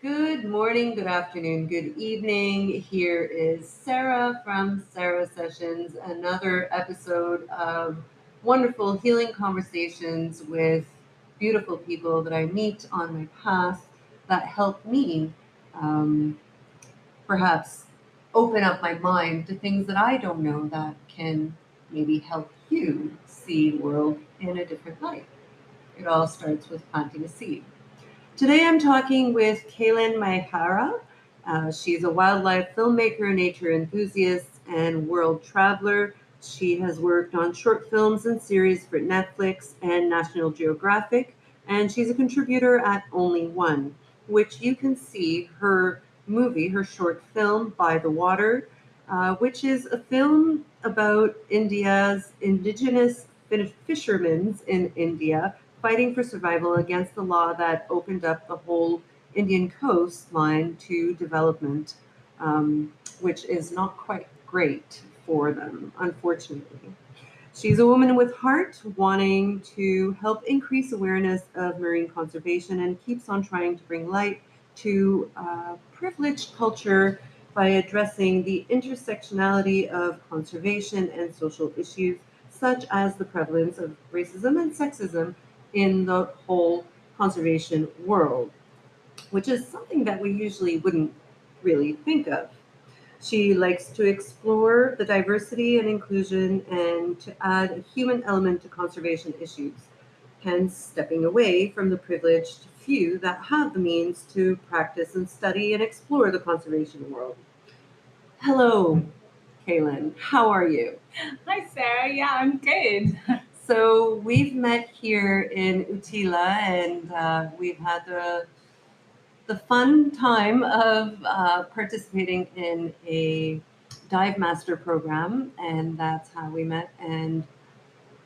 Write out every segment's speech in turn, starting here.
Good morning, good afternoon, good evening. Here is Sarah from Sarah Sessions, another episode of wonderful healing conversations with beautiful people that I meet on my path that help me um, perhaps open up my mind to things that I don't know that can maybe help you see the world in a different light. It all starts with planting a seed. Today I'm talking with Kaelyn Maehara. She's a wildlife filmmaker, nature enthusiast, and world traveler. She has worked on short films and series for Netflix and National Geographic, and she's a contributor at Only One, which you can see her movie, her short film, By the Water, which is a film about India's indigenous fishermen in India fighting for survival against the law that opened up the whole Indian coastline to development, which is not quite great for them, unfortunately. She's a woman with heart wanting to help increase awareness of marine conservation and keeps on trying to bring light to privileged culture by addressing the intersectionality of conservation and social issues, such as the prevalence of racism and sexism in the whole conservation world, which is something that we usually wouldn't really think of. She likes to explore the diversity and inclusion and to add a human element to conservation issues, hence stepping away from the privileged few that have the means to practice and study and explore the conservation world. Hello, Kaelyn. How are you? Hi, Sarah. Yeah, I'm good. So we've met here in Utila, and we've had the fun time of participating in a dive master program, and that's how we met. And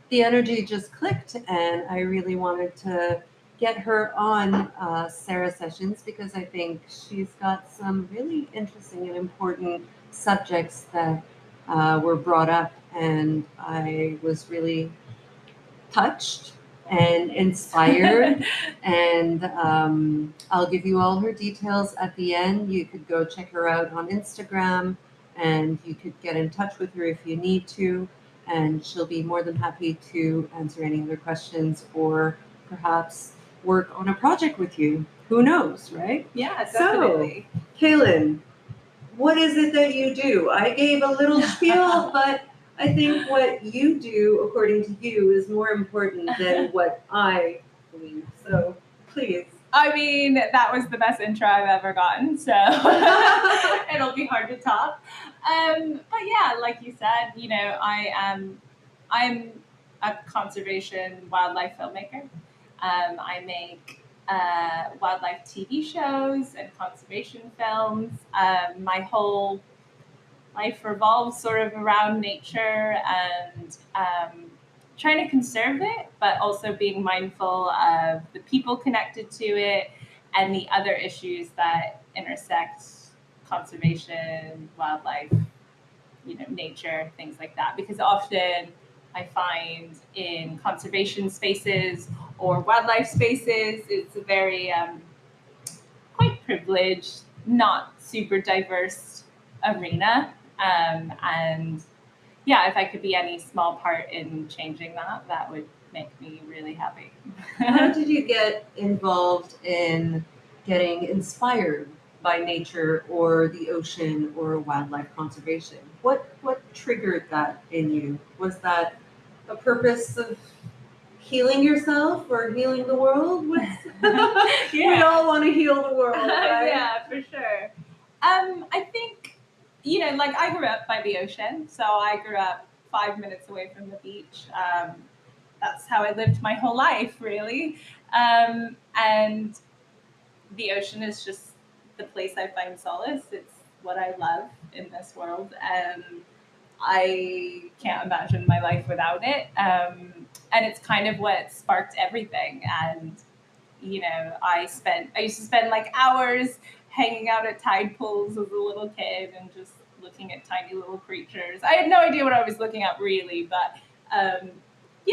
the energy just clicked, and I really wanted to get her on Sarah Sessions because I think she's got some really interesting and important subjects that were brought up, and I was really touched and inspired. And I'll give you all her details at the end. You could go check her out on Instagram and you could get in touch with her if you need to. And she'll be more than happy to answer any other questions or perhaps work on a project with you. Who knows, right? Yeah, definitely. So, Kaelyn, what is it that you do? I gave a little spiel, but I think what you do, according to you, is more important than what I believe. So please. I mean, that was the best intro I've ever gotten, so it'll be hard to top. But yeah, like you said, I'm a conservation wildlife filmmaker. I make wildlife TV shows and conservation films. My whole life revolves sort of around nature and trying to conserve it, but also being mindful of the people connected to it and the other issues that intersect conservation, wildlife, nature, things like that. Because often I find in conservation spaces or wildlife spaces, it's a very quite privileged, not super diverse arena. And yeah, if I could be any small part in changing that, that would make me really happy. How did you get involved in getting inspired by nature or the ocean or wildlife conservation? What triggered that in you? Was that a purpose of healing yourself or healing the world? Yeah. We all want to heal the world, right? Yeah, for sure. I think, like I grew up by the ocean, so I grew up 5 minutes away from the beach. That's how I lived my whole life, really. And the ocean is just the place I find solace. It's what I love in this world, and I can't imagine my life without it. And it's kind of what sparked everything. And I used to spend like hours hanging out at tide pools as a little kid and just looking at tiny little creatures. I had no idea what I was looking at really, but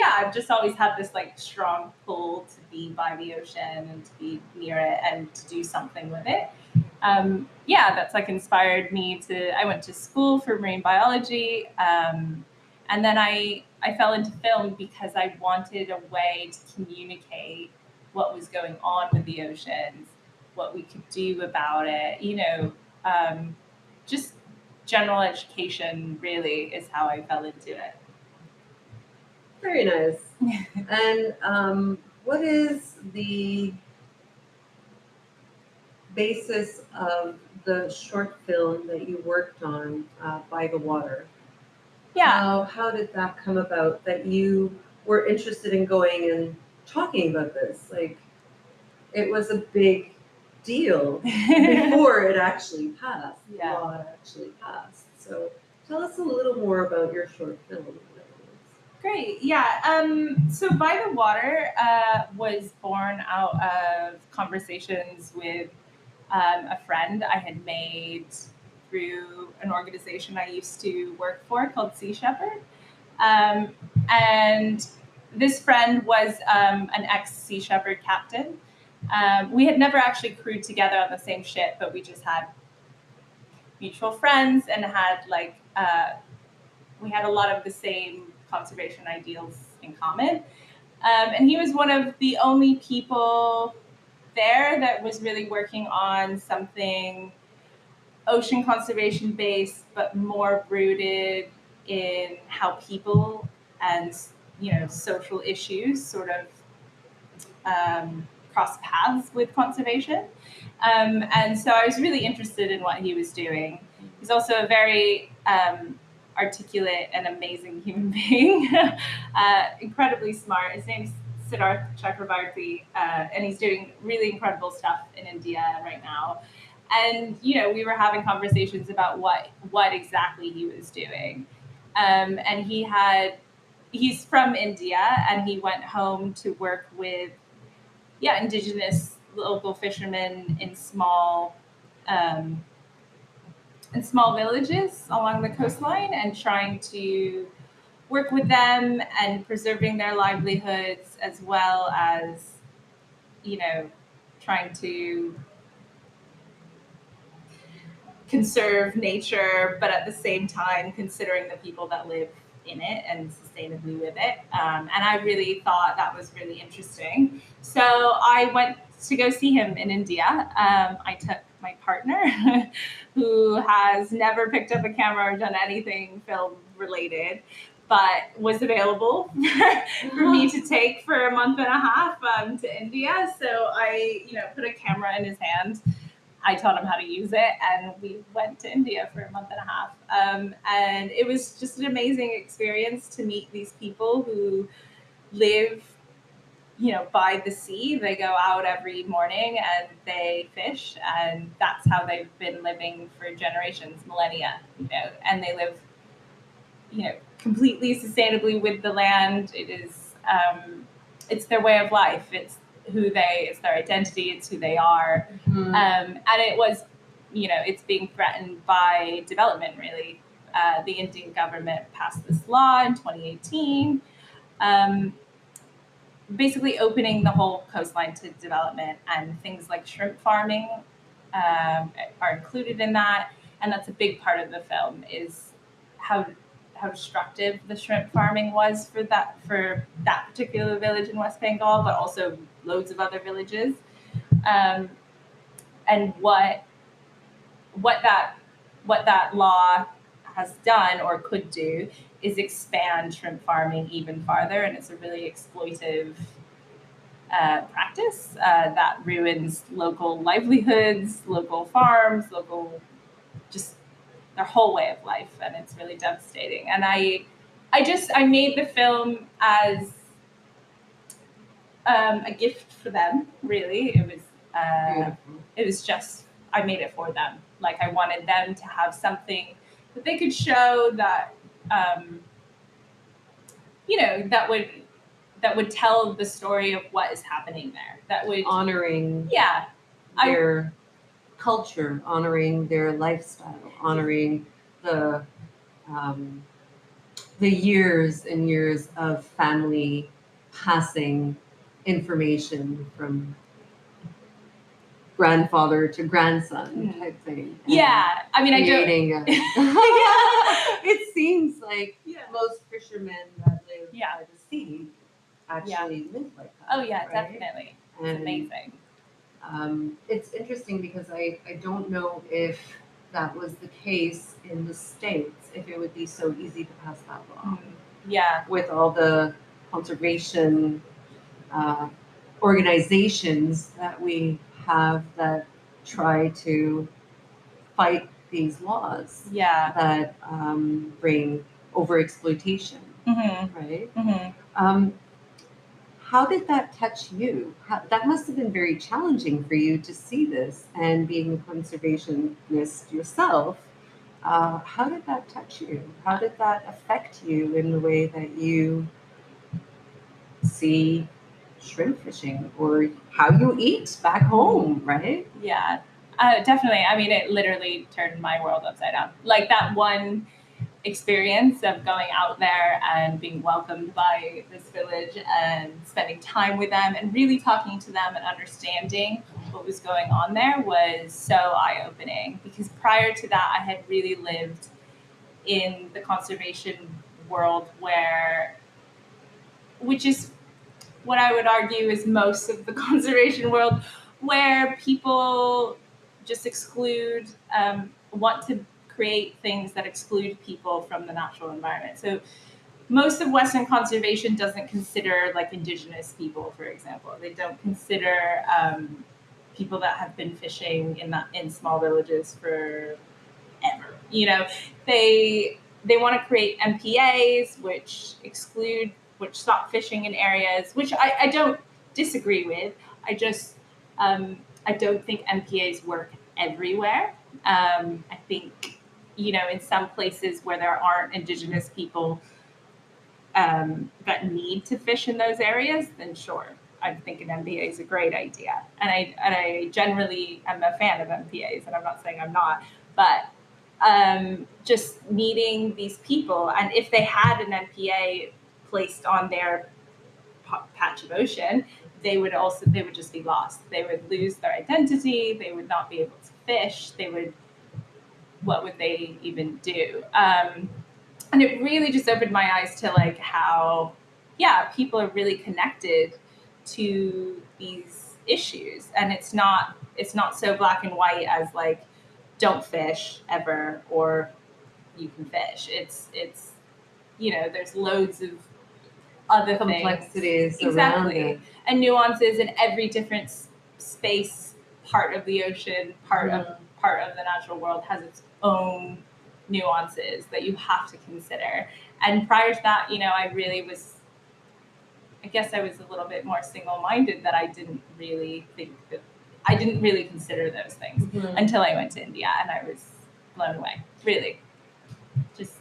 I've just always had this like strong pull to be by the ocean and to be near it and to do something with it. That's like inspired me to. I went to school for marine biology, and then I fell into film because I wanted a way to communicate what was going on with the oceans, what we could do about it. Just general education really is how I fell into it. Very nice. And what is the basis of the short film that you worked on, By the Water? How did that come about that you were interested in going and talking about this? Like, it was a big deal before it actually passed. The law actually passed. So tell us a little more about your short film. Great. So By the Water was born out of conversations with a friend I had made through an organization I used to work for called SeaShepperd. And this friend was an ex-SeaShepperd captain. We had never actually crewed together on the same ship, but we just had mutual friends and had we had a lot of the same conservation ideals in common. And he was one of the only people there that was really working on something ocean conservation based, but more rooted in how people and social issues sort of cross paths with conservation. And so I was really interested in what he was doing. He's also a very articulate and amazing human being, incredibly smart. His name's Siddharth Chakrabarti, and he's doing really incredible stuff in India right now. And we were having conversations about what exactly he was doing, and he's from India, and he went home to work with indigenous local fishermen in small villages along the coastline, and trying to work with them and preserving their livelihoods, as well as trying to conserve nature, but at the same time considering the people that live in it and sustainably with it. And I really thought that was really interesting. So I went to go see him in India. I took my partner, who has never picked up a camera or done anything film related, but was available for me to take for a month and a half to India. So I, put a camera in his hand. I taught him how to use it, and we went to India for a month and a half. And it was just an amazing experience to meet these people who live, by the sea. They go out every morning and they fish, and that's how they've been living for generations, millennia, and they live, completely sustainably with the land. It is, it's their way of life. It's their identity. It's who they are. Mm-hmm. And it was, it's being threatened by development, really. The Indian government passed this law in 2018, basically opening the whole coastline to development, and things like shrimp farming are included in that. And that's a big part of the film, is how destructive the shrimp farming was for that particular village in West Bengal, but also loads of other villages, and what that law has done or could do is expand shrimp farming even farther, and it's a really exploitive practice that ruins local livelihoods, local farms, just their whole way of life, and it's really devastating. And I made the film as a gift for them. Really, it was just, I made it for them. Like, I wanted them to have something that they could show that that would tell the story of what is happening there. That would honoring their culture, honoring their lifestyle, honoring the the years and years of family passing information from grandfather to grandson type thing. Yeah, I mean, Creating I don't. it seems like most fishermen that live Yeah. by the sea actually live like that. Oh yeah, right? definitely. It's And amazing. it's interesting because I don't know if that was the case in the States, if it would be so easy to pass that law Yeah. with all the conservation organizations that we have that try to fight these laws Yeah. that bring overexploitation, right? How did that touch you? That must have been very challenging for you to see this, and being a conservationist yourself. How did that touch you? How did that affect you in the way that you see shrimp fishing or how you eat back home, right? Yeah, definitely. I mean, it literally turned my world upside down. Like that one experience of going out there and being welcomed by this village and spending time with them and really talking to them and understanding what was going on there was so eye-opening, because prior to that I had really lived in the conservation world which is what I would argue is most of the conservation world, where people just want to create things that exclude people from the natural environment. So most of Western conservation doesn't consider like indigenous people, for example. They don't consider people that have been fishing in small villages forever. You know, they want to create MPAs which stop fishing in areas, which I don't disagree with. I don't think MPAs work everywhere. I think, in some places where there aren't indigenous people that need to fish in those areas, then sure, I think an MPA is a great idea. And I generally am a fan of MPAs, and I'm not saying I'm not, but just meeting these people, and if they had an MPA placed on their patch of ocean, they would just be lost. They would lose their identity. They would not be able to fish. What would they even do? And it really just opened my eyes to like how, people are really connected to these issues, and it's not so black and white as like don't fish ever or you can fish. It's there's loads of other complexities things. around Exactly. it. And nuances in every different space, part of the ocean, part of the natural world has its own nuances that you have to consider. And prior to that, I guess I was a little bit more single-minded, that I didn't really consider those things until I went to India, and I was blown away. Really, just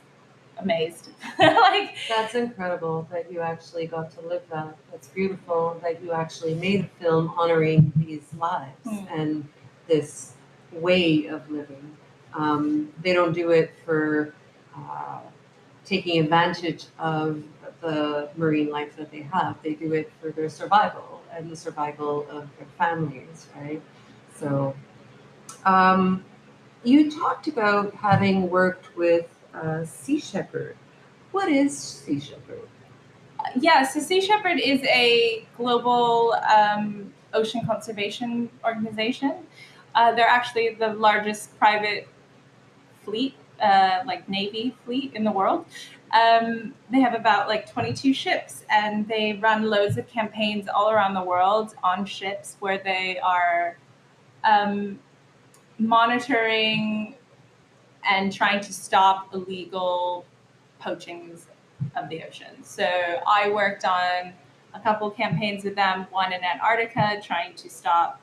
amazed. Like, that's incredible that you actually got to live that. That's beautiful that you actually made a film honoring these lives and this way of living. They don't do it for taking advantage of the marine life that they have. They do it for their survival and the survival of their families, right? So you talked about having worked with SeaShepperd. What is SeaShepperd? Yeah, so SeaShepperd is a global ocean conservation organization. They're actually the largest private fleet, like Navy fleet in the world. They have about like 22 ships, and they run loads of campaigns all around the world on ships where they are monitoring and trying to stop illegal poachings of the ocean. So I worked on a couple campaigns with them, one in Antarctica trying to stop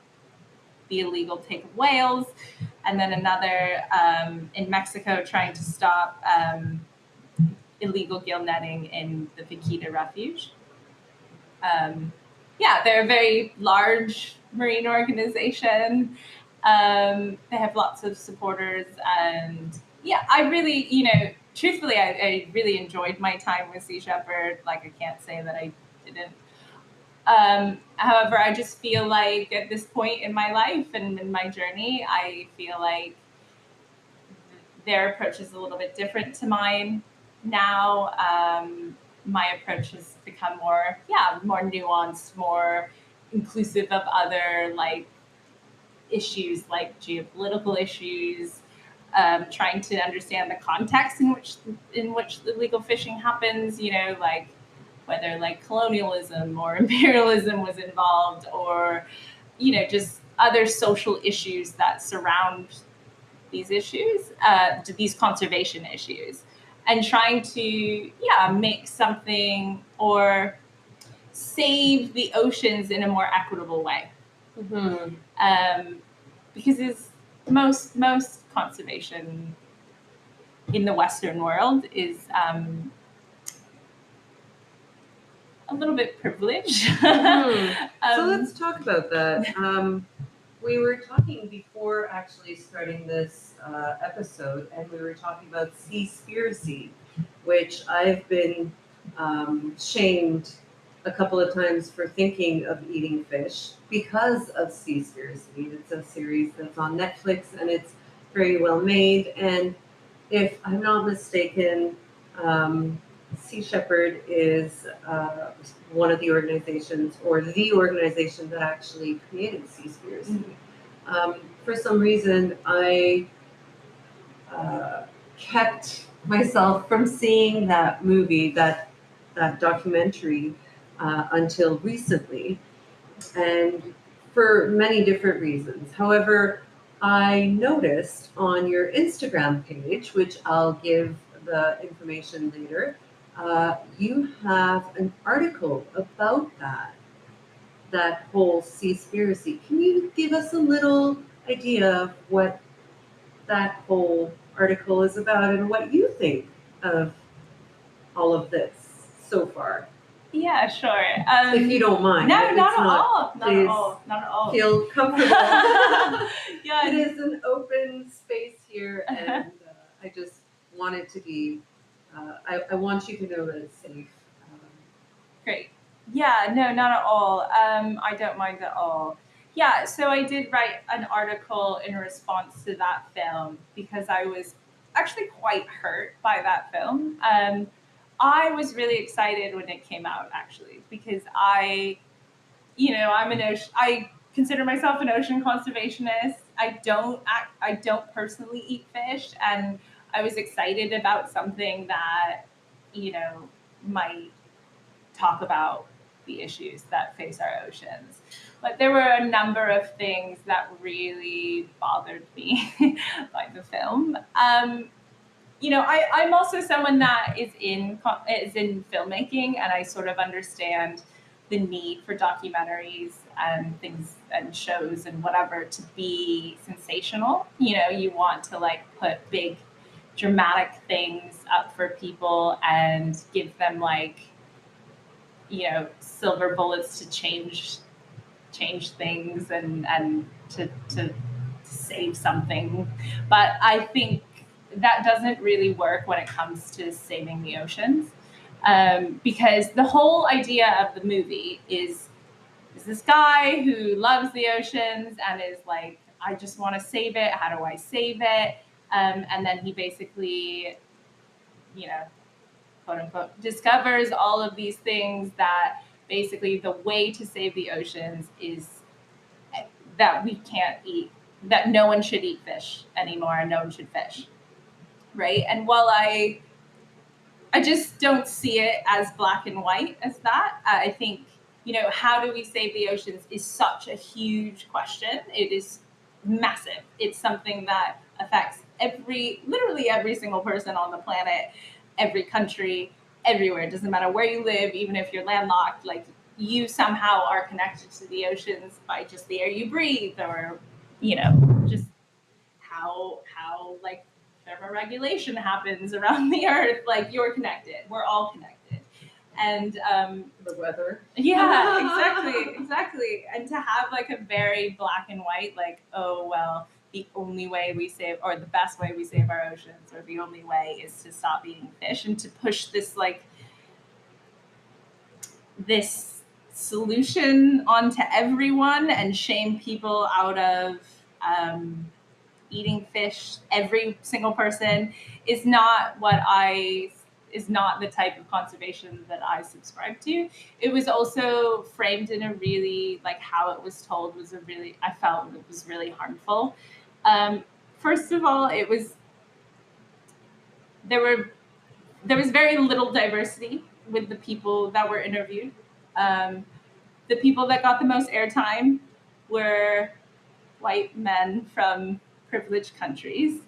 the illegal take of whales, and then another in Mexico trying to stop illegal gill netting in the Vaquita Refuge. They're a very large marine organization. They have lots of supporters, and I really, truthfully, I really enjoyed my time with SeaShepperd. Like, I can't say that I didn't. However, I just feel like at this point in my life and in my journey, I feel like their approach is a little bit different to mine now. My approach has become more nuanced, more inclusive of other like issues, like geopolitical issues, trying to understand the context in which illegal fishing happens. You know, like whether like colonialism or imperialism was involved, or just other social issues that surround these issues, these conservation issues, and trying to make something or save the oceans in a more equitable way. Mm-hmm. Because it's most conservation in the Western world is a little bit privileged. Mm-hmm. So let's talk about that. We were talking before actually starting this episode, and we were talking about Seaspiracy, which I've been shamed a couple of times for thinking of eating fish because of Seaspiracy. It's a series that's on Netflix, and it's very well made. And if I'm not mistaken, SeaShepperd is one of the organizations, or the organization that actually created Seaspiracy. For some reason, I kept myself from seeing that movie, that documentary, until recently, and for many different reasons. However, I noticed on your Instagram page, which I'll give the information later, you have an article about that whole Seaspiracy. Can you give us a little idea of what that whole article is about and what you think of all of this so far? Yeah, sure. If you don't mind. No, If not it's at not, all. Not at all. Not at all. Feel comfortable. Yeah. It is an open space here, and I just want it to be, I want you to know that it's safe. Great. Yeah, no, not at all. I don't mind at all. Yeah, so I did write an article in response to that film because I was actually quite hurt by that film. I was really excited when it came out, actually, because I consider myself an ocean conservationist. I don't personally eat fish, and I was excited about something that might talk about the issues that face our oceans. But there were a number of things that really bothered me by the film. I'm also someone that is in filmmaking, and I sort of understand the need for documentaries and things and shows and whatever to be sensational. You want to like put big dramatic things up for people and give them like silver bullets to change things and to save something. But I think that doesn't really work when it comes to saving the oceans, because the whole idea of the movie is this guy who loves the oceans and is like, I just want to save it. How do I save it? And then he basically, quote unquote, discovers all of these things that basically the way to save the oceans is that we can't eat, that no one should eat fish anymore and no one should fish. Right. And while I just don't see it as black and white as that, I think, how do we save the oceans is such a huge question. It is massive. It's something that affects literally every single person on the planet, every country, everywhere. It doesn't matter where you live, even if you're landlocked, like you somehow are connected to the oceans by just the air you breathe, or, just how like thermoregulation happens around the earth. Like you're connected. We're all connected. And the weather. Yeah, exactly. And to have like a very black and white, like, oh well, the only way we save, or the best way we save our oceans, or the only way is to stop eating fish, and to push this like this solution onto everyone and shame people out of eating fish, every single person, is not the type of conservation that I subscribe to. It was also framed in a really, like, how it was told was I felt it was really harmful. First of all, there was very little diversity with the people that were interviewed. The people that got the most airtime were white men from privileged countries.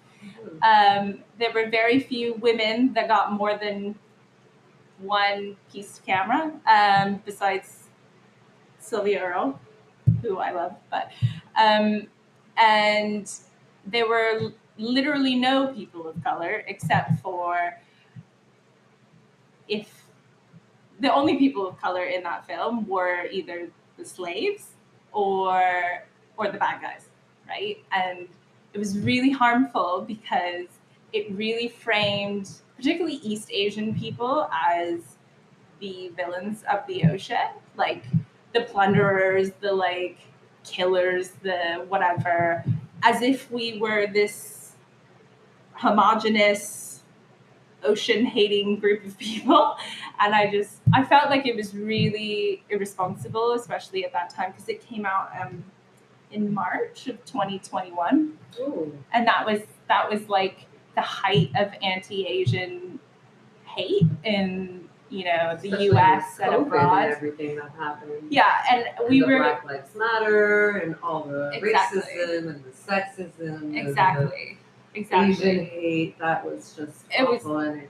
There were very few women that got more than one piece of camera, besides Sylvia Earle, who I love. And there were literally no people of color, except for if the only people of color in that film were either the slaves or the bad guys, right? And it was really harmful because it really framed particularly East Asian people as the villains of the ocean, like the plunderers, the like killers, the whatever, as if we were this homogenous ocean hating group of people. And I felt like it was really irresponsible, especially at that time, because it came out in March of 2021. Ooh. And that was like the height of anti-Asian hate in the Especially US with and COVID abroad. and everything that happened. Yeah, and we the were Black Lives Matter and all the Exactly. racism and the sexism exactly and the Asian hate. That was just awful. And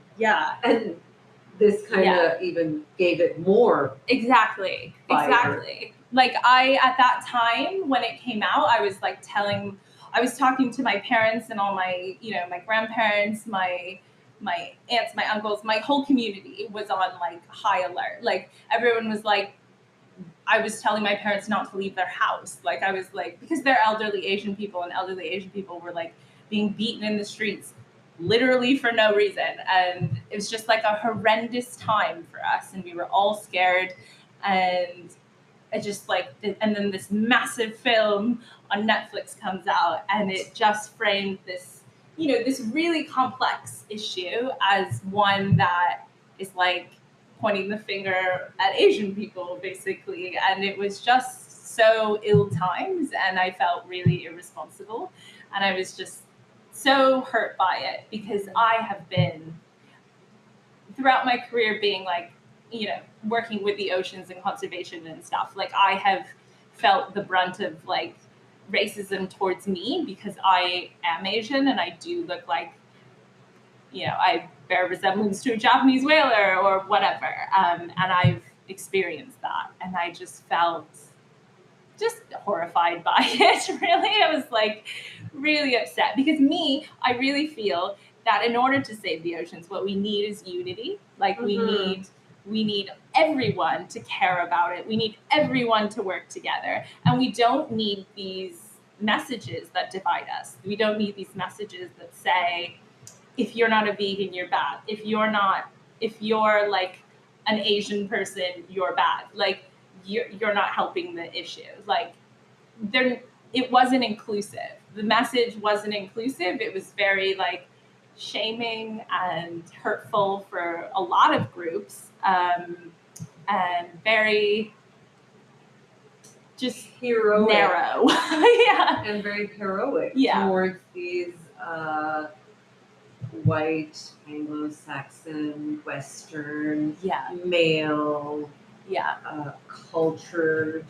this kind of even gave it more Exactly. fire. Exactly. Like at that time when it came out, I was talking to my parents and all my, my grandparents, my aunts, my uncles, my whole community was on like high alert. Like everyone was like, I was telling my parents not to leave their house. Like I was like, because they're elderly Asian people, and elderly Asian people were like being beaten in the streets literally for no reason. And it was just like a horrendous time for us, and we were all scared. And it just like, and then this massive film on Netflix comes out, and it just framed this, this really complex issue as one that is like pointing the finger at Asian people, basically. And it was just so ill-timed, and I felt really irresponsible. And I was just so hurt by it, because I have been, throughout my career, being like, working with the oceans and conservation and stuff, like I have felt the brunt of like racism towards me because I am Asian and I do look like, I bear resemblance to a Japanese whaler or whatever. And I've experienced that. And I just felt just horrified by it, really. I was like really upset because I really feel that in order to save the oceans, what we need is unity. Like we need everyone to care about it. We need everyone to work together. And we don't need these messages that divide us. We don't need these messages that say, if you're not a vegan, you're bad. If you're like an Asian person, you're bad. Like you're not helping the issue. Like it wasn't inclusive. The message wasn't inclusive. It was very like shaming and hurtful for a lot of groups, and very just heroic, narrow. Yeah, and very heroic towards these white, Anglo-Saxon, Western, male, cultured,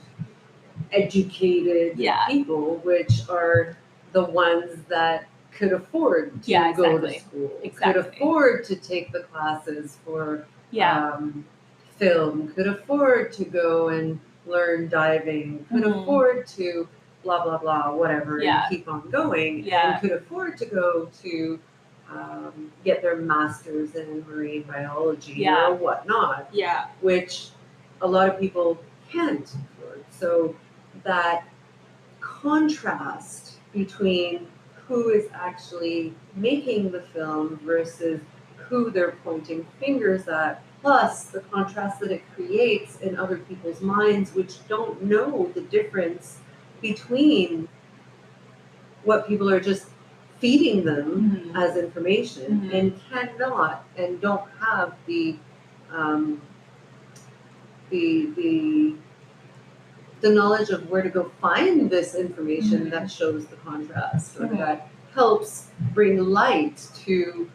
educated people, which are the ones that could afford to go to school, could afford to take the classes for film, could afford to go and learn diving, could afford to blah, blah, blah, whatever, and keep on going, and could afford to go to get their master's in marine biology or whatnot, which a lot of people can't afford. So that contrast between who is actually making the film versus who they're pointing fingers at, plus the contrast that it creates in other people's minds, which don't know the difference between what people are just feeding them as information and cannot and don't have um, the the knowledge of where to go find this information that shows the contrast or that helps bring light to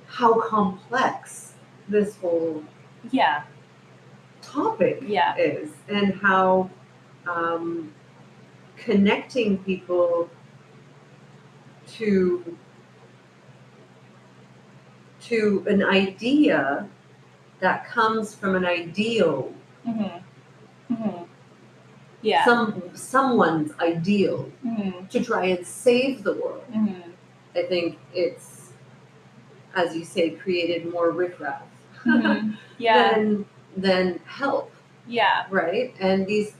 how complex this whole topic is and how connecting people to an idea that comes from an ideal, someone's ideal, to try and save the world. I think it's, as you say, created more riffraff than help. Right? And these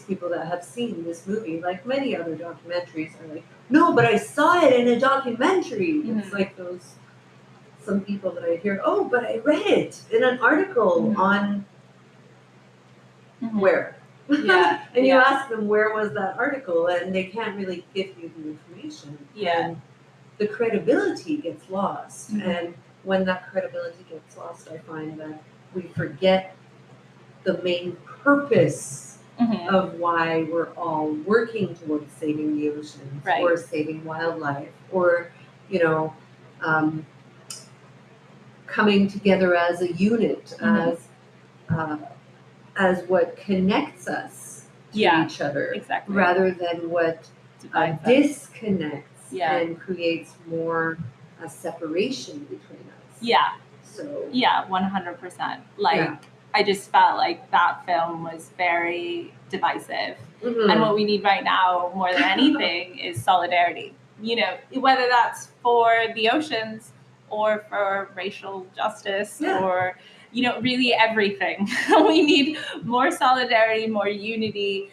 people that have seen this movie, like many other documentaries, are like, no, but I saw it in a documentary. It's like some people that I hear, oh, but I read it in an article on where? And you ask them, where was that article? And they can't really give you the information. And the credibility gets lost. And when that credibility gets lost, I find that we forget the main purpose of why we're all working towards saving the oceans or saving wildlife or, coming together as a unit, as what connects us to each other, rather than what disconnects and creates more separation between us. So 100%. I just felt like that film was very divisive. And what we need right now, more than anything, is solidarity. Whether that's for the oceans or for racial justice or, really everything. We need more solidarity, more unity,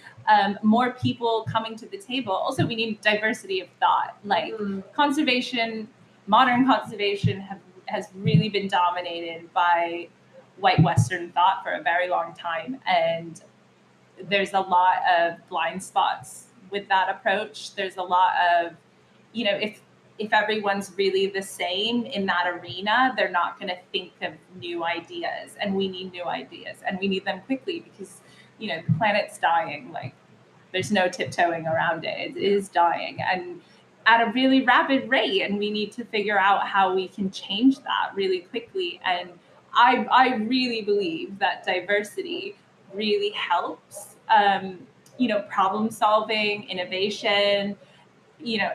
more people coming to the table. Also, we need diversity of thought. Conservation, modern conservation has really been dominated by white Western thought for a very long time. And there's a lot of blind spots with that approach. There's a lot of, if everyone's really the same in that arena, they're not going to think of new ideas. And we need new ideas, and we need them quickly because, the planet's dying. There's no tiptoeing around it. It is dying. And at a really rapid rate, and we need to figure out how we can change that really quickly. And I really believe that diversity really helps, problem solving, innovation,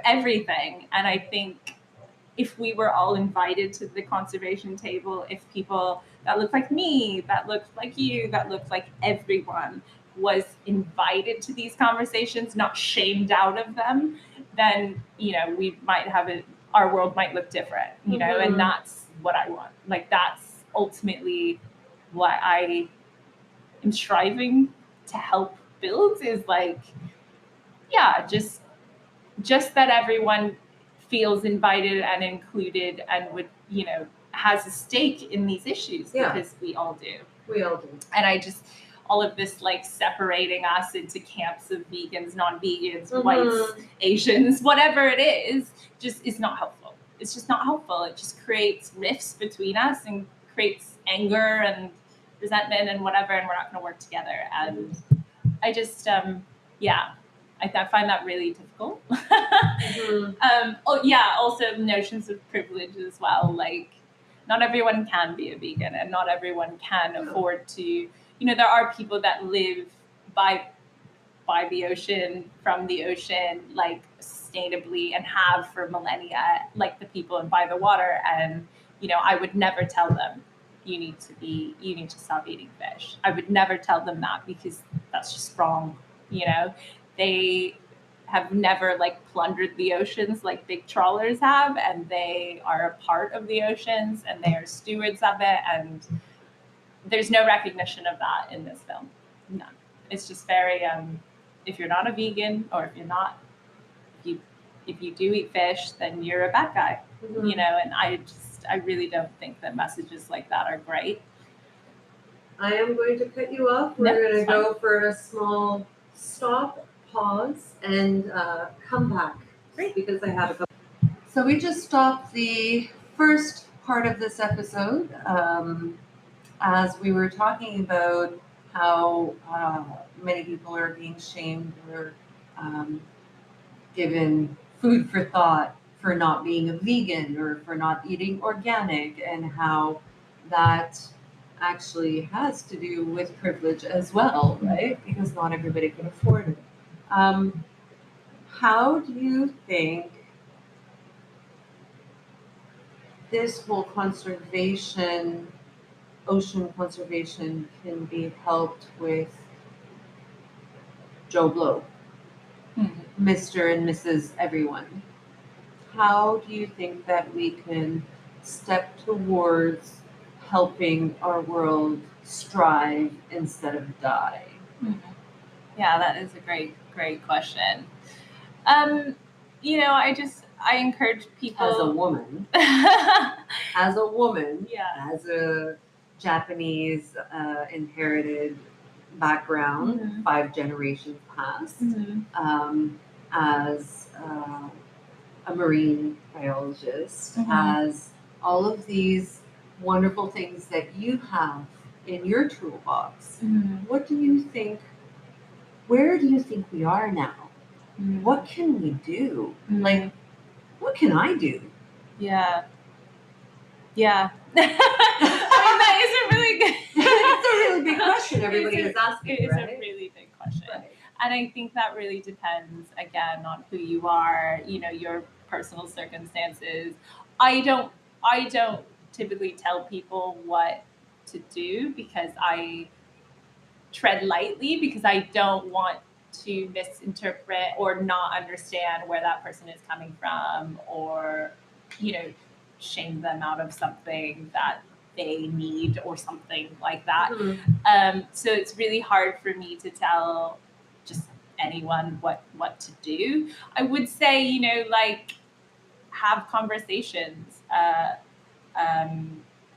everything. And I think if we were all invited to the conservation table, if people that look like me, that look like you, that look like everyone was invited to these conversations, not shamed out of them, then, we might have our world might look different, and that's what I want. That's ultimately what I am striving to help build is just that everyone feels invited and included and would, has a stake in these issues because we all do. And I just, all of this separating us into camps of vegans, non-vegans, whites, Asians, whatever it is, just is not helpful. It's just not helpful. It just creates rifts between us and creates anger and resentment and whatever, and we're not going to work together. And I just, I find that really difficult. Also notions of privilege as well. Not everyone can be a vegan, and not everyone can afford to. There are people that live by the ocean, from the ocean, sustainably, and have for millennia, the people and by the water. And I would never tell them you need to stop eating fish. I would never tell them that because that's just wrong. They have never plundered the oceans like big trawlers have, and they are a part of the oceans and they are stewards of it. And there's no recognition of that in this film. None. It's just very, if you're not a vegan, or if you're not, you if you do eat fish, then you're a bad guy, Mhm. and I really don't think that messages like that are great. I am going to cut you off. No, We're going to it's fine. go for a small stop, pause, and come back. Great. Because I have a couple. So we just stopped the first part of this episode as we were talking about how many people are being shamed or given food for thought for not being a vegan or for not eating organic, and how that actually has to do with privilege as well, right? Because not everybody can afford it. How do you think this whole conservation, ocean conservation, can be helped with Joe Blow, Mr. and Mrs. Everyone? How do you think that we can step towards helping our world strive instead of die? Yeah, that is a great question. I encourage people As a woman, yeah. as a Japanese inherited background, Mhm. 5 generations past, Mhm. as a marine biologist, Mhm. as all of these wonderful things that you have in your toolbox. Mhm. What do you think? Where do you think we are now? Mhm. What can we do? Mhm. Like, what can I do? Yeah. That is a really good. It's a really big question everybody is asking, It is right? a really big question. Right. And I think that really depends, again, on who you are, your personal circumstances. I don't typically tell people what to do because I tread lightly, because I don't want to misinterpret or not understand where that person is coming from, or, shame them out of something that they need or something like that. Mm-hmm. So it's really hard for me to tell just anyone what to do. I would say, have conversations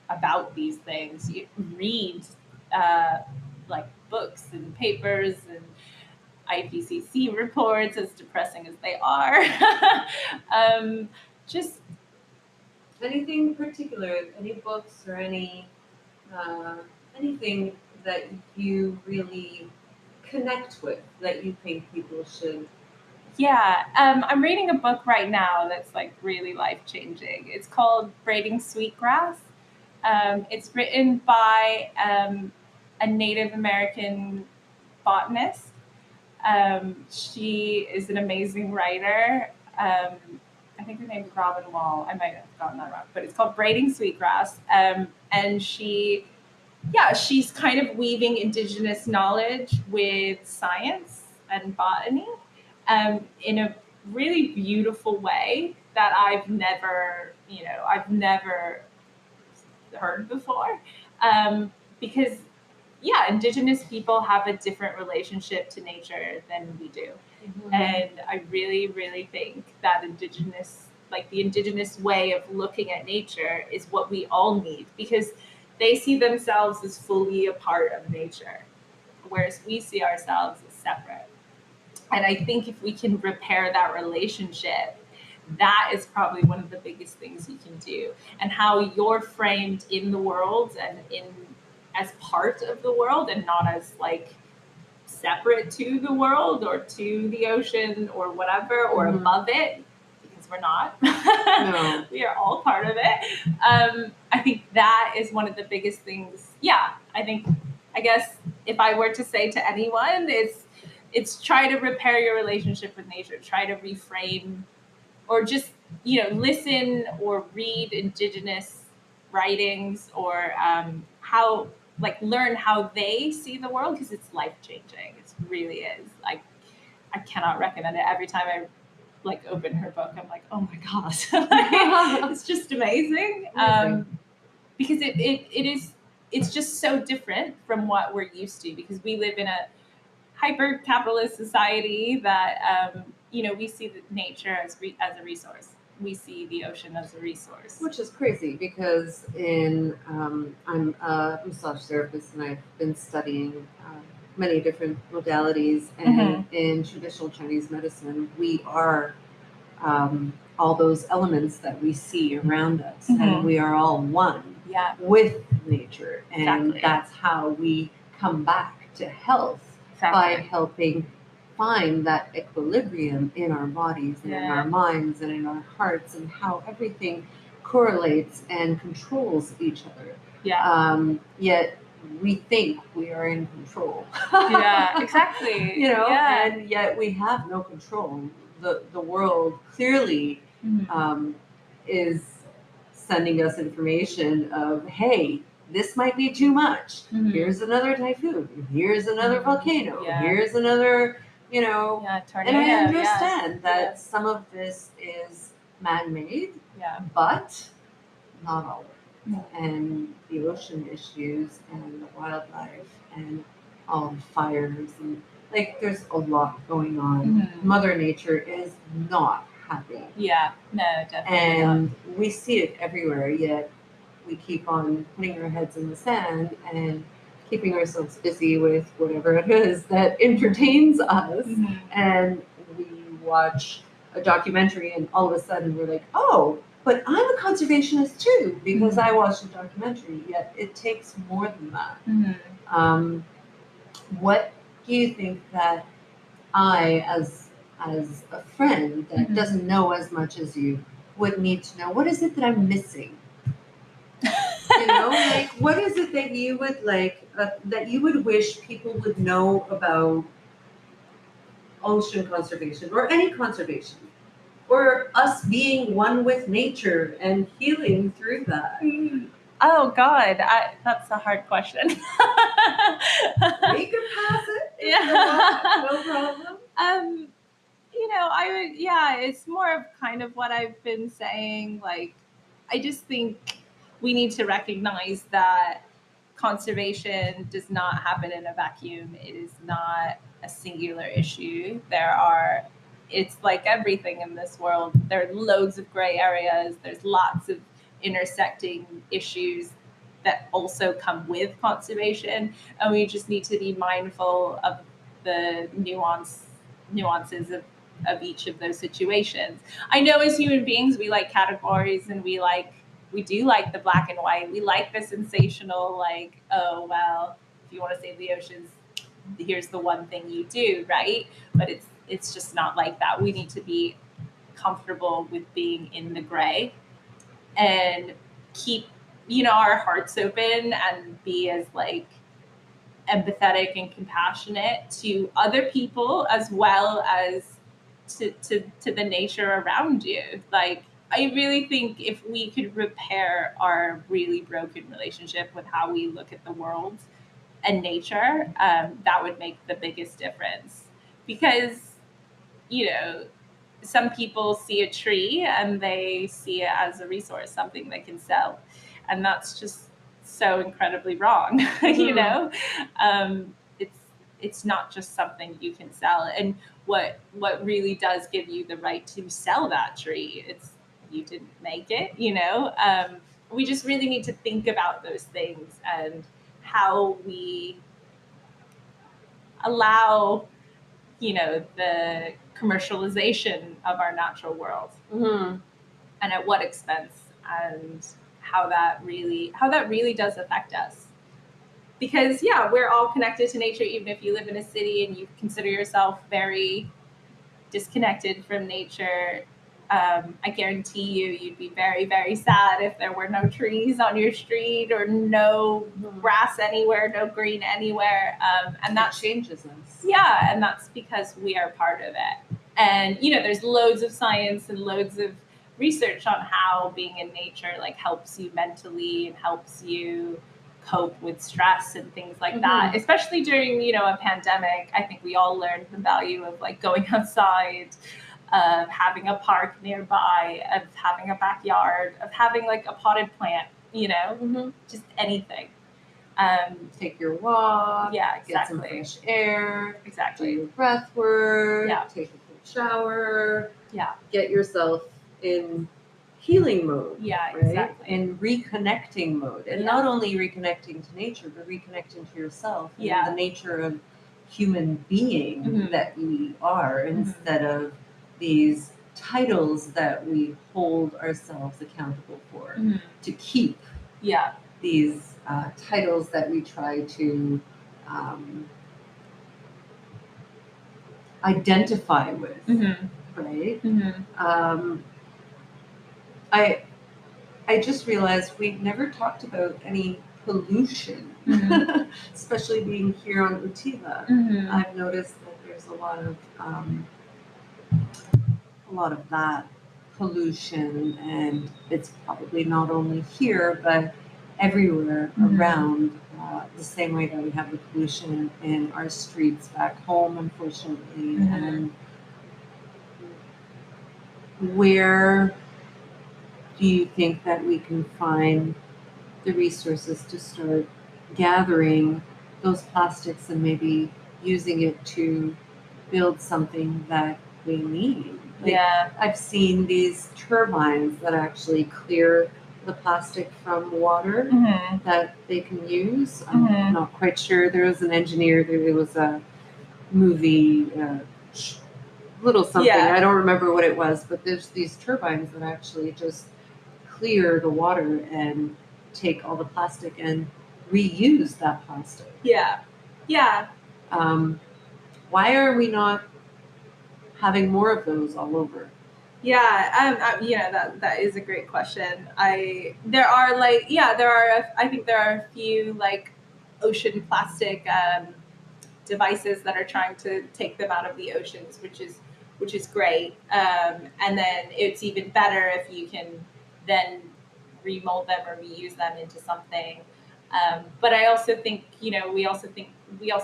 about these things. You read uh, like books and papers and IPCC reports, as depressing as they are. Just Anything particular? Any books or anything that you really connect with that you think people should? Yeah, I'm reading a book right now that's like really life changing. It's called Braiding Sweetgrass. It's written by a Native American botanist. She is an amazing writer. I think her name is Robin Wall. I might have gotten that wrong, but it's called Braiding Sweetgrass. And she's kind of weaving indigenous knowledge with science and botany in a really beautiful way that I've never heard before. Because indigenous people have a different relationship to nature than we do. Mm-hmm. And I really, really think that the indigenous way of looking at nature is what we all need, because they see themselves as fully a part of nature, whereas we see ourselves as separate. And I think if we can repair that relationship, that is probably one of the biggest things you can do. And how you're framed in the world and in as part of the world, and not as like separate to the world or to the ocean or whatever, or above it, because we're not. No. We are all part of it. I think that is one of the biggest things. Yeah, I guess if I were to say to anyone, it's try to repair your relationship with nature. Try to reframe, or just listen or read indigenous writings, or how learn how they see the world, because it's life changing. It really is. I cannot recommend it. Every time I open her book, I'm like, oh my gosh. It's just amazing. Because it's just so different from what we're used to, because we live in a hyper capitalist society that we see nature as a resource. We see the ocean as a resource. Which is crazy because I'm a massage therapist and I've been studying many different modalities. And in traditional Chinese medicine, we are all those elements that we see around us, and we are all one with nature. And that's how we come back to health by helping find that equilibrium in our bodies and in our minds and in our hearts, and how everything correlates and controls each other. Yet we think we are in control. Exactly. And yet we have no control. The world clearly is sending us information of, hey, this might be too much. Here's another typhoon. Here's another volcano. Here's another, tornado. And I understand that some of this is man-made, but not all of it. And the ocean issues and the wildlife and all the fires and there's a lot going on. Mother Nature is not happy. No, definitely And not. we see it everywhere, yet we keep on putting our heads in the sand and keeping ourselves busy with whatever it is that entertains us. And we watch a documentary and all of a sudden we're like, oh, but I'm a conservationist too because I watched a documentary. Yet it takes more than that. What do you think that I, as a friend that doesn't know as much as you, would need to know? What is it that I'm missing? What is it that you would that you would wish people would know about ocean conservation or any conservation, or us being one with nature and healing through that? Oh God, that's a hard question. We can pass it. No problem. It's more of kind of what I've been saying. I just think we need to recognize that conservation does not happen in a vacuum. It is not a singular issue. It's like everything in this world. There are loads of gray areas. There's lots of intersecting issues that also come with conservation. And we just need to be mindful of the nuances of each of those situations. I know as human beings, we like categories and we do like the black and white. We like the sensational, oh, well, if you want to save the oceans, here's the one thing you do, right? But it's just not like that. We need to be comfortable with being in the gray and keep, our hearts open and be as empathetic and compassionate to other people as well as to the nature around you. I really think if we could repair our really broken relationship with how we look at the world and nature, that would make the biggest difference. Because, some people see a tree and they see it as a resource, something they can sell. And that's just so incredibly wrong. It's not just something you can sell. And what really does give you the right to sell that tree, it's you didn't make it. We just really need to think about those things and how we allow the commercialization of our natural world, and at what expense, and how that really does affect us. Because we're all connected to nature. Even if you live in a city and you consider yourself very disconnected from nature, I guarantee you'd be very, very sad if there were no trees on your street or no grass anywhere, no green anywhere. And that changes us. Yeah, and that's because we are part of it. And, there's loads of science and loads of research on how being in nature helps you mentally and helps you cope with stress and things like that, especially during, a pandemic. I think we all learned the value of going outside, of having a park nearby, of having a backyard, of having a potted plant, just anything. Take your walk. Yeah, exactly. Get some fresh air. Exactly. Do your breath work. Yeah. Take a good shower, Yeah. get yourself in healing mode. Yeah, right? exactly. In reconnecting mode. And Yeah. not only reconnecting to nature, but reconnecting to yourself and Yeah. the nature of human being Mhm. that we are, instead of these titles that we hold ourselves accountable for. Mhm. To keep Yeah. these titles that we try to identify with, Mhm. right? Mhm. I just realized we've never talked about any pollution, Mhm. especially being here on Utiva. Mhm. I've noticed that there's a lot of that pollution, and it's probably not only here but everywhere Mhm. around. The same way that we have the pollution in our streets back home, unfortunately. Mhm. And where do you think that we can find the resources to start gathering those plastics and maybe using it to build something that we need? Yeah. I've seen these turbines that actually clear the plastic from water Mhm. that they can use. Mhm. I'm not quite sure. There was an engineer, there was a movie, little something. Yeah. I don't remember what it was, but there's these turbines that actually just clear the water and take all the plastic and reuse that plastic. Yeah. Yeah. Why are we not having more of those all over? Yeah, that is a great question. I think there are a few like ocean plastic devices that are trying to take them out of the oceans, which is great. And then it's even better if you can then remold them or reuse them into something. But I also think we also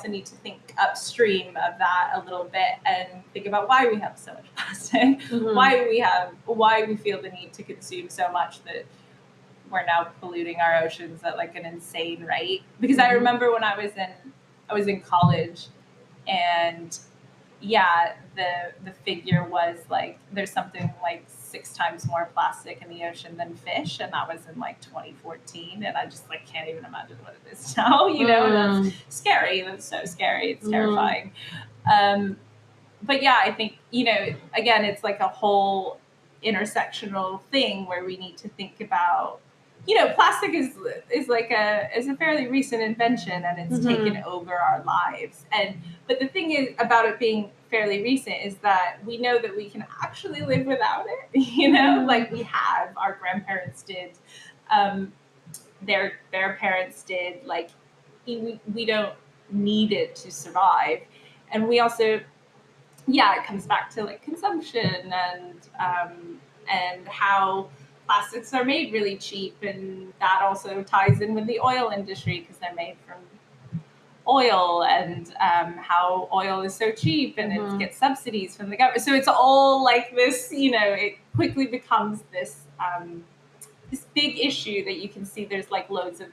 need to think upstream of that a little bit and think about why we have so much plastic, why we feel the need to consume so much that we're now polluting our oceans at like an insane rate. Because I remember when I was in college, and yeah, the figure was like there's something like 6 times more plastic in the ocean than fish, and that was in like 2014, and I just like can't even imagine what it is now. And that's scary. That's so scary. It's terrifying. But yeah, I think again, it's like a whole intersectional thing where we need to think about. Plastic is a fairly recent invention, and it's taken over our lives. But the thing is about it being fairly recent is that we know that we can actually live without it. Like our grandparents did, their parents did. Like we don't need it to survive, and we also it comes back to like consumption and how plastics are made really cheap, and that also ties in with the oil industry because they're made from oil, and how oil is so cheap and it gets subsidies from the government. So it's all like this, it quickly becomes this this big issue that you can see there's like loads of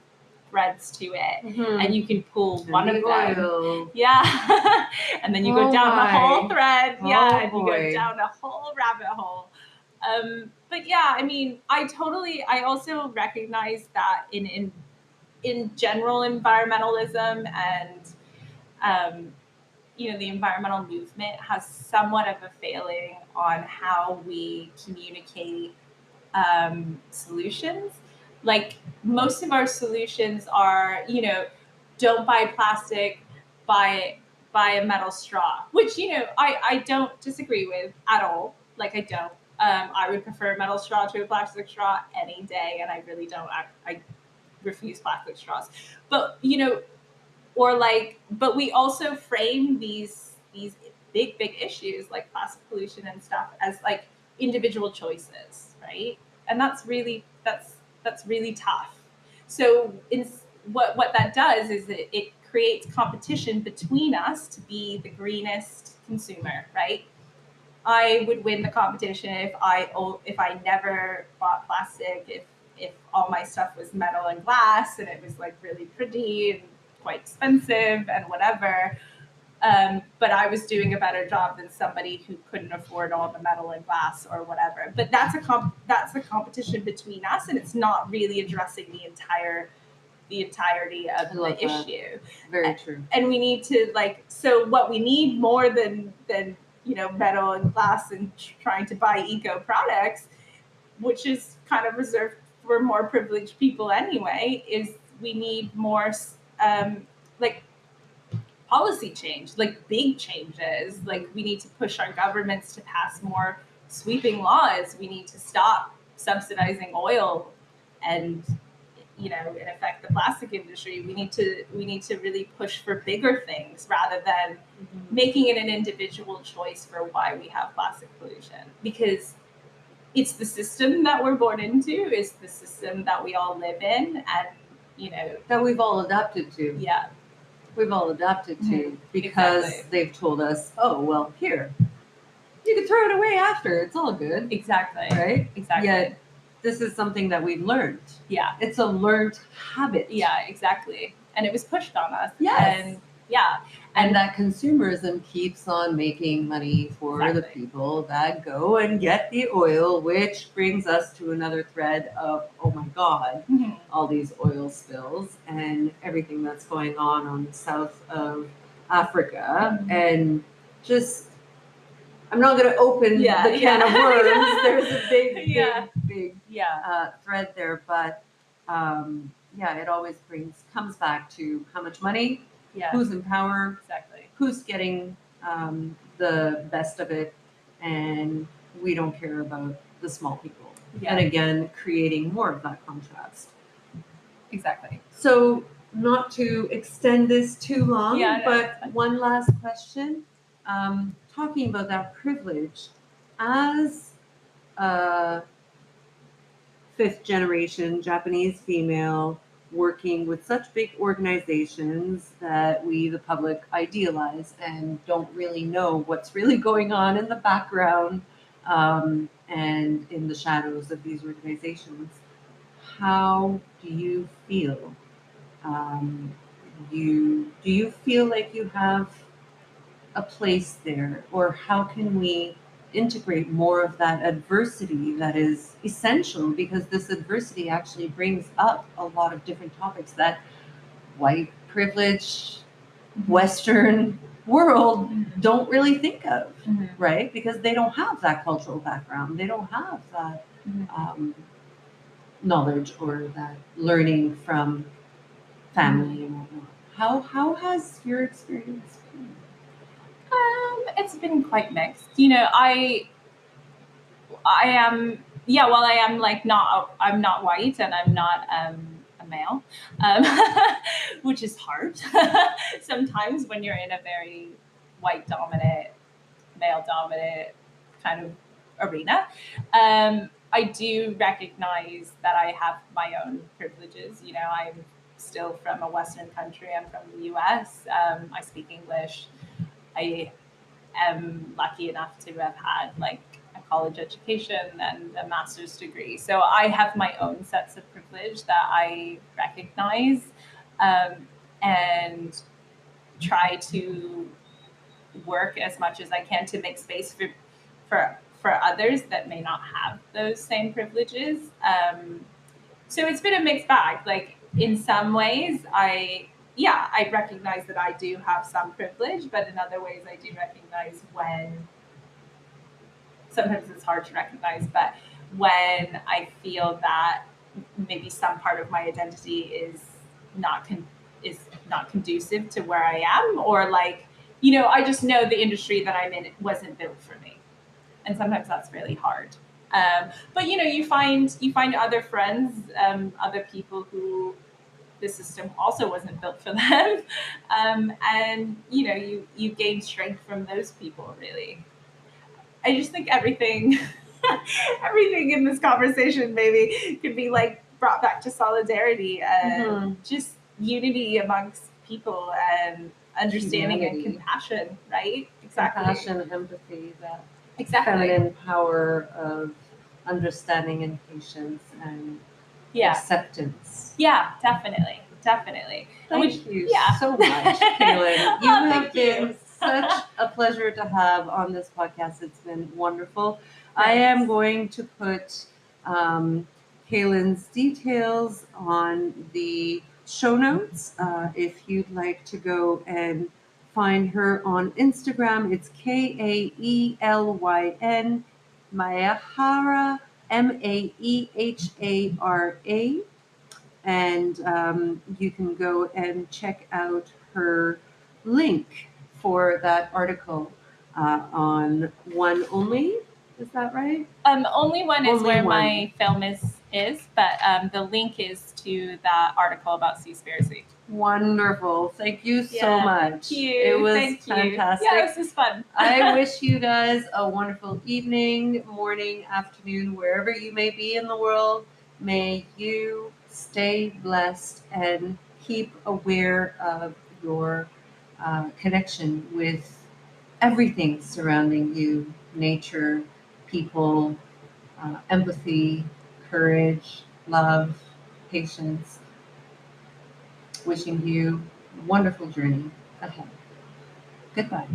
threads to it, and you can pull one of them. Oil. Yeah. And then you go down the whole thread. Oh, and you boy. go down a whole rabbit hole. But yeah, I mean, I also recognize that in general environmentalism and the environmental movement has somewhat of a failing on how we communicate solutions. Like most of our solutions are, don't buy plastic, buy a metal straw, which I don't disagree with at all. Like I don't. I would prefer a metal straw to a plastic straw any day, and I really don't. I refuse plastic straws. But but we also frame these big issues like plastic pollution and stuff as like individual choices, right? And that's really tough. So what that does is it creates competition between us to be the greenest consumer, right? I would win the competition if I never bought plastic, if all my stuff was metal and glass and it was like really pretty and quite expensive and whatever. but I was doing a better job than somebody who couldn't afford all the metal and glass or whatever. But that's a competition between us, and it's not really addressing the entirety of the issue. Very true. And we need to so what we need more than metal and glass and trying to buy eco products, which is kind of reserved for more privileged people anyway, is we need more policy change, big changes. We need to push our governments to pass more sweeping laws. We need to stop subsidizing oil and in effect the plastic industry. We need to really push for bigger things rather than making it an individual choice for why we have plastic pollution, because it's the system that we're born into, it's the system that we all live in, and that we've all adapted to. Yeah. We've all adapted to because they've told us, oh, well, here, you can throw it away after. It's all good. Exactly. Right? Exactly. Yet, this is something that we've learned. Yeah. It's a learned habit. Yeah, exactly. And it was pushed on us. Yes. And yeah. And that consumerism keeps on making money for the people that go and get the oil, which brings us to another thread of, oh my God, all these oil spills and everything that's going on the south of Africa. And just, I'm not going to open the can of worms. There's a big thread there. But it always comes back to how much money, who's in power, who's getting the best of it, and we don't care about the small people. And again, creating more of that contrast. Exactly. So not to extend this too long, but one last question. Talking about that privilege, as a fifth generation Japanese female working with such big organizations that we, the public, idealize and don't really know what's really going on in the background and in the shadows of these organizations, how do you feel? Do you feel like you have a place there, or how can we integrate more of that adversity that is essential, because this adversity actually brings up a lot of different topics that white privileged Western world don't really think of, right? Because they don't have that cultural background, they don't have that knowledge or that learning from family and whatnot. How has your experience been? It's been quite mixed. I am, while I am I'm not white and I'm not a male, which is hard sometimes when you're in a very white dominant, male dominant kind of arena. I do recognize that I have my own privileges. I'm still from a Western country. I'm from the US. I speak English. I am lucky enough to have had a college education and a master's degree. So I have my own sets of privilege that I recognize and try to work as much as I can to make space for others that may not have those same privileges. So it's been a mixed bag. In some ways, I recognize that I do have some privilege, but in other ways I do recognize when, sometimes it's hard to recognize, but when I feel that maybe some part of my identity is not conducive to where I am, or I just know the industry that I'm in, it wasn't built for me. And sometimes that's really hard. But you find other friends, other people who the system also wasn't built for them. And you gain strength from those people, really. I just think everything in this conversation maybe could be brought back to solidarity and just unity amongst people and understanding and compassion, right? Exactly. Compassion, empathy, that feminine power of understanding and patience and acceptance. Yeah, definitely. Thank you so much, Kaelyn. You have been such a pleasure to have on this podcast. It's been wonderful. I am going to put Kaelyn's details on the show notes. If you'd like to go and find her on Instagram, it's Kaelyn Maehara, Maehara. And you can go and check out her link for that article on One Only. Is that right? Only one is Only where One. my film is, but the link is to that article about Seaspiracy. Wonderful. Thank you so much. Thank you. It was Thank fantastic. You. Yeah, this is fun. I wish you guys a wonderful evening, morning, afternoon, wherever you may be in the world. May you stay blessed and keep aware of your connection with everything surrounding you: nature, people, empathy, courage, love, patience. Wishing you a wonderful journey ahead. Goodbye.